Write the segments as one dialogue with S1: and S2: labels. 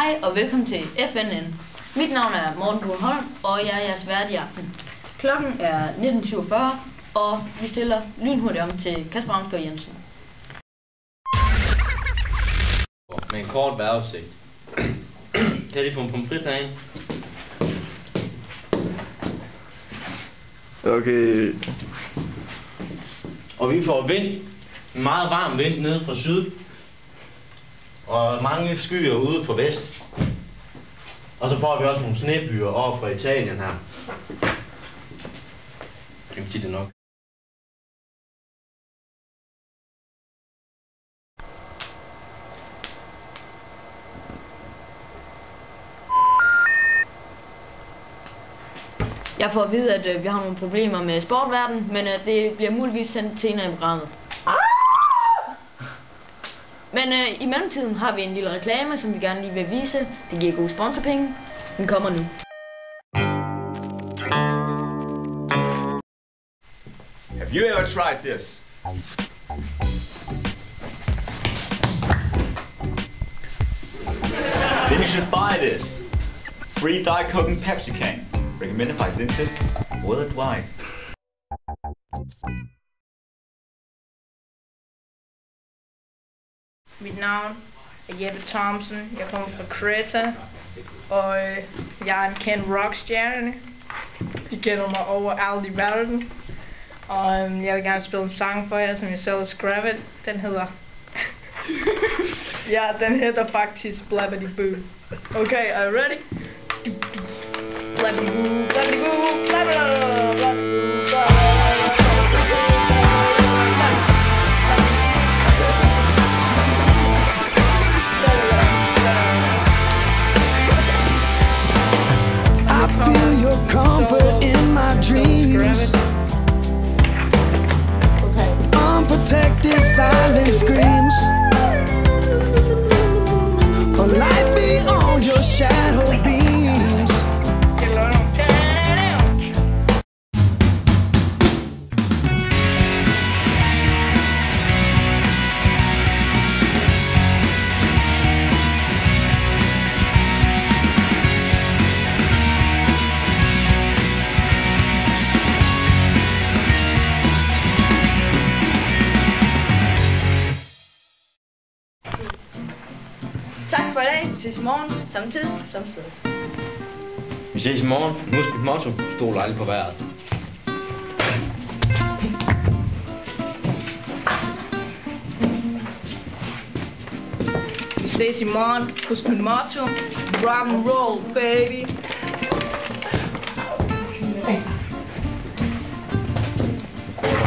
S1: Hej og velkommen til FNN. Mit navn er Morten Buholm, og jeg er jeres vært i aften. Klokken er 19:47, og vi stiller lynhurtigt om til Kasper Amsgaard Jensen.
S2: Med en kort vejrudsigt. Kan jeg lige få en pomfrit herinde?
S3: Okay.
S2: Og vi får vind. En meget varm vind nede fra syd. Og mange skyer ude fra vest. Og så får vi også nogle snebyer over fra Italien her. Jeg kan sige det nok.
S1: Jeg får at vide, at vi har nogle problemer med sportverdenen, men at det bliver muligvis sendt senere i programmet. Men i mellemtiden har vi en lille reklame, som vi gerne lige vil vise. Det giver gode sponsorpenge. Den kommer nu.
S3: Have you ever tried this? Then you should buy this. Free Diet Coke and Pepsi can. Recommended by dentist worldwide.
S4: Mit navn er Jeppe Thomsen. Jeg kommer fra Kreta, og jeg er en kendt rockstjerne. De kender mig overalt i verden. Og jeg vil gerne spille en sang for jer, som jeg selv har skrevet. Den hedder... ja, den hedder faktisk Blabbity Boo. Okay, are you ready? Blabbity Boo, Blabbity Boo, Blabbity Boo.
S5: Comfort in my dreams. Unprotected silent screams. A light beyond your shadow beams.
S4: Tak for i dag. Vi ses i morgen. Samme tid, samme sted.
S2: Vi ses i morgen. Husk mit motto. Stol aldrig på vejret.
S4: Vi ses i morgen. Husk mit motto. Rock and roll, baby.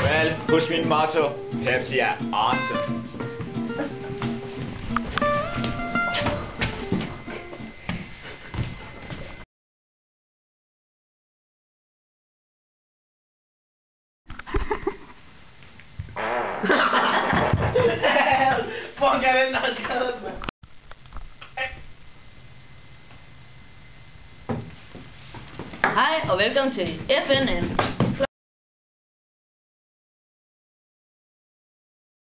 S3: Well, husk mit motto. Pepsi er awesome.
S2: Fuck, er den der skadet mig?
S1: Hej og velkommen til FNN.